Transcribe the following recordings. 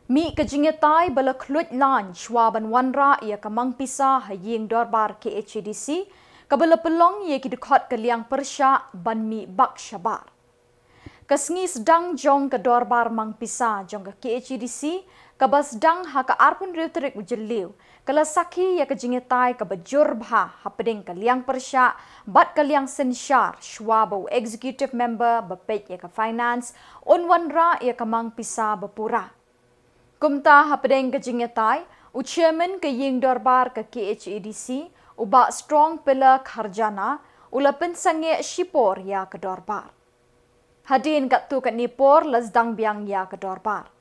Mi kejingetai bala kluj lan shwaban wanra ia kamang pisa haying dorbar KHDC kabala pelong ia kidukot kaliang persya ban mi bak syabar. Kasngi sedang jong ke dorbar mang pisa jong ke KHDC kabas dang ha ka arpun reuterik ujeliu kala saki ia kejingetai kabajur bha hapeding kaliang persya bat kaliang sensyar shwabo executive member bapet ia ka finance on wanra ia kamang pisa bapura. Kumta hapedeng kejingetai, chairman ke ying dorbar ke KHDC, uba strong pillar kharjana, ula pensange shipor ya ke dorbar. Hadin kat tu kat nipor lasdang biang ya ke dorbar.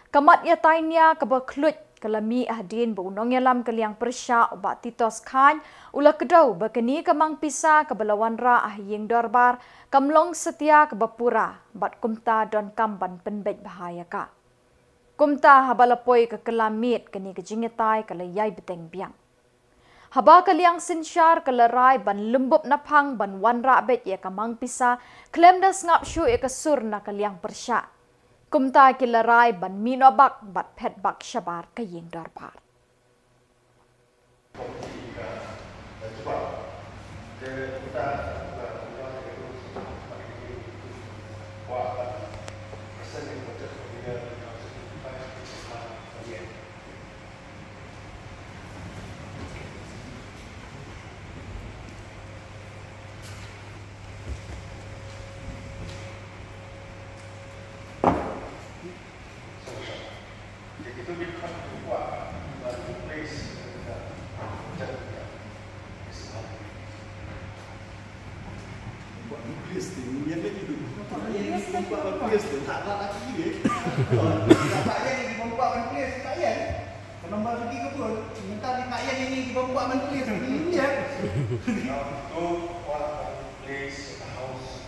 Kamat ya tainya ke berklut kelami hadin bunong yalam keliang persya uba titos khan, ula kedau berkeni kemang pisa ke belawanra ying dorbar, kamlong setia ke bapura, bat kumta don kamban penbet bahaya ka. Kumta habalapoi ke kelamit kini kejingetai ke layai beteng biang. Haba kaliang sinsyar ke lerai ban lembub napang ban wanra bet ya kamang pisa klem das ngap syu ya kesur na kaliang persya. Kumta ke lerai ban minobak bat pet bak syabar ke ying dorbar. Itu bukan buat place buat place ni yang lagi tu. Ini buat place tu tak ada lagi ni. Tak payah ni buat place tak payah. Nombor lagi ke pun minta di tak payah ni buat place ni ya. Tu buat place house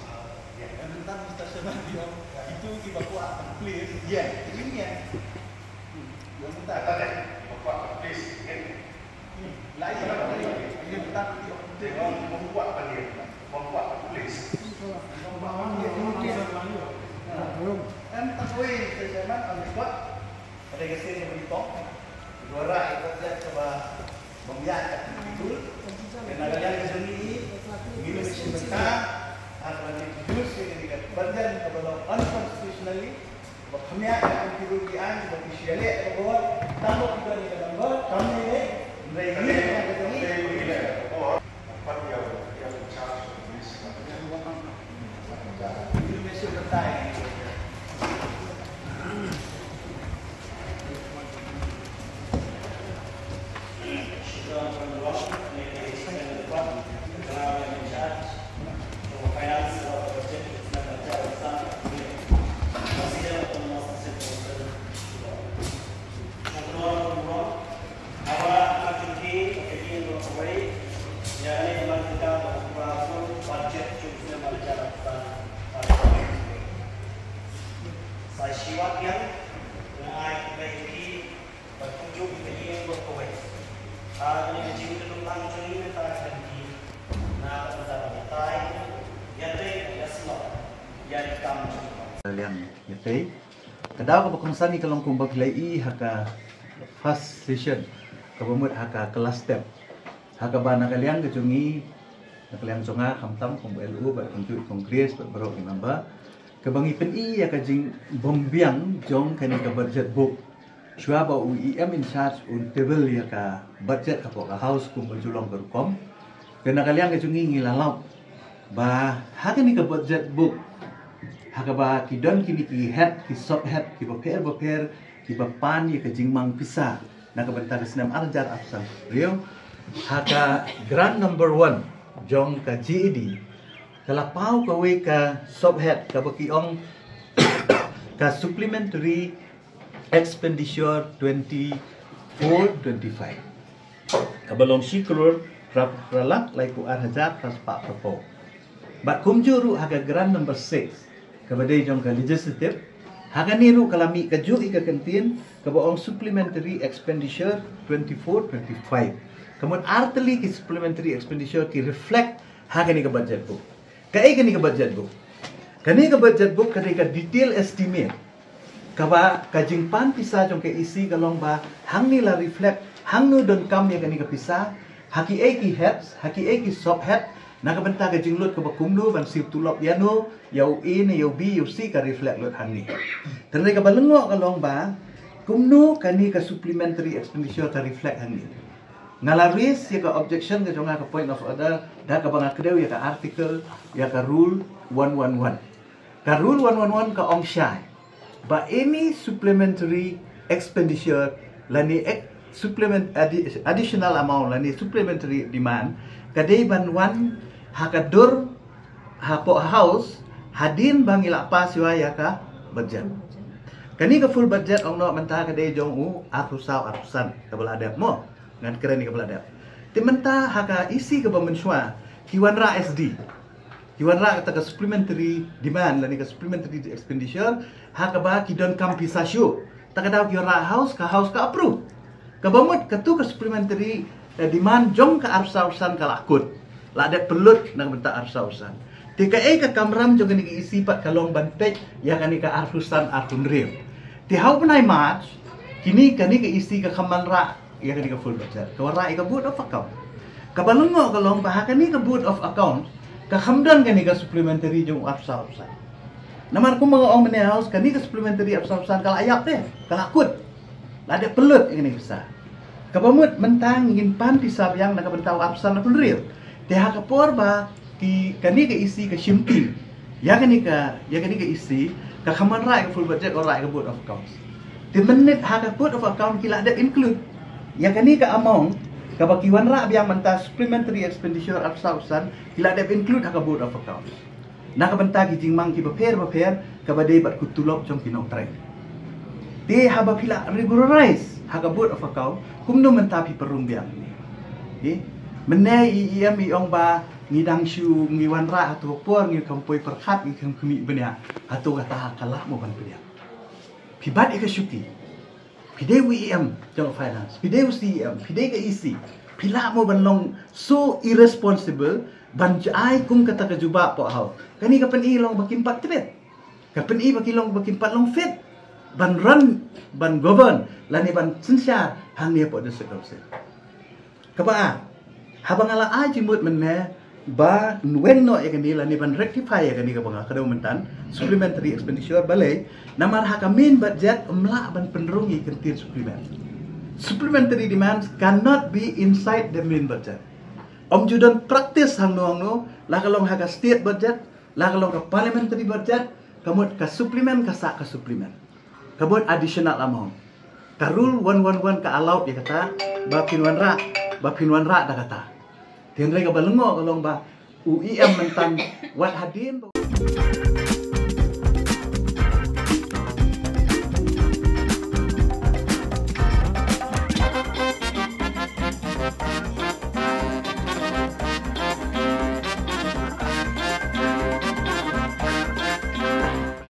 ya. Minta kita sebab dia itu kita buat place ya. Ini ya. Yang minta ada buat place ni. Lain ini minta dia membuat dia membuat place. Membangun dia belum. Tak boleh saya ambil buat pada kesini yang berhitung. Dua rai kita coba membiarkan itu. Dan ada yang sendiri minum sebentar atau jus ini dekat badan kepada unconstitutionally kami akan kerugian seperti syariat bahwa tambah kita di dalam kami ini mereka yang ketemu apa yang charge ini mesti bertanya kalian nyetai kadang berkongsi kalau kumpul pelai haka first session kebumut haka kelas step haka bana kalian kecungi kalian conga hamtam kumpul LU berkontribut kongres berberok di namba kebangi peni ya kajing bombiang jong kani ke budget book shua ba UEM in charge un table ya ka budget ka house kumpul julong berkom kena kalian kecungi ngilalau ba haka ni ke budget book hakaba kidon kini ki head ki sub head ki baper ki bapan ye ke jingmang pisa na ka bentar senam arjar afsan rio haka grand number 1 jong ka GED kala pau ka we ka sub head ka baki ong ka supplementary expenditure 24-25 kabalong siklur ralak lai ku arhajar pas pak propo bat kumjuru haka grand number 6 kabadai jong ka legislative haga niru kalami kaju ika kantin kabaong supplementary expenditure 24-25 kamun arteli ki supplementary expenditure ki reflect haga ni ka budget book Kani ka budget book kani ka budget book kani ka detail estimate kaba kajingpan pisa jong ke isi kalong ba hang ni la reflect hang nu don kam ya kani ka pisa haki eki heads haki eki sub head na ka benta kajing lut ka bakumnu ban sip tulop yano yau a ni yau b yau c ka reflect lut hang ni ternai ka balengo kalong ba kumnu kani ka supplementary expenditure ka reflect hang ni ngalaris ya ka objection ka jonga ka point of order da ka banga kedeu ya ka article ya ka rule 111 ka rule 111 ka ong syai ba any supplementary expenditure lani additional amount lani supplementary demand kadai banwan hakadur hapo house hadin bangila paswa ya ka budget kani ka full budget ong no menta kadai jong u atusan kabala adap mo ngan keren ni kabala adap timenta haka isi ka bamenswa kiwanra SD kiwanra kata ka supplementary demand lani ka supplementary expenditure haka ba kidon kam pisasyo takadaw kiwanra house ka approve kabamut katu ka supplementary demand jong ka arsa-arsan kalakut la ada pelut nang benta arsa-arsan TKA ka kamram jong ni isi pat kalong bantek ya kani ka arhusan artun real ti hau penai match kini kani ka isi ka kamanra ya kani ka full budget kawara ka board of account kabalungo kalong bahaka ni ka board of account ka hamdan kani ka supplementary jong arsa-arsan namar ko mga ong mene house kani ka supplementary arsa-arsan kala ayap teh kalakut la ada pelut kani bisa kabamut mentang ingin panti sabyang nakabentaw arsan na real teha ka porba ki kani ka isi ka shimpi ya kani ka isi ka kamanra ka full budget or ka board of accounts di menit ha ka board of account kila ada include ya kani ka amount ka bakiwan ra biang menta supplementary expenditure arsa-arsan kila ada include ha ka board of accounts nakabenta ki jingmang ki baper ka badai bat kutulok jong kinong tray di haba pila regularize haga board of account kumno mentapi perumbiang ni menai iam iong ba ngidang shu ngiwan ra atau por ngi kampoi perhat ngi kami benia atau kata kalah mo ban benia pibat ika syuti pidai iam jong finance pidai CM pidai ka isi pila mo ban long so irresponsible ban jai kum kata ka juba po hau kani ka pen ilong bakimpat tibet ka pen i bakilong bakimpat long fit ban run ban govern lani ban sensya hang dia po de sekausen kaba habang ala aji mut menne ba wen no ya kani lani ban rectify ya kani ka banga kadau mentan supplementary expenditure balai namar ha ka main budget umla ban penderungi kentir supplementary demands cannot be inside the main budget judan practice hang no la kalong ha ka state budget la kalong ka parliamentary budget kamut ka supplement ka sa ka supplement kabut additional amount. Ka rule 111 ka allowed ya kata bapinwan ra da kata. Tiang ka balengo kalong ba UIM mentan wat hadin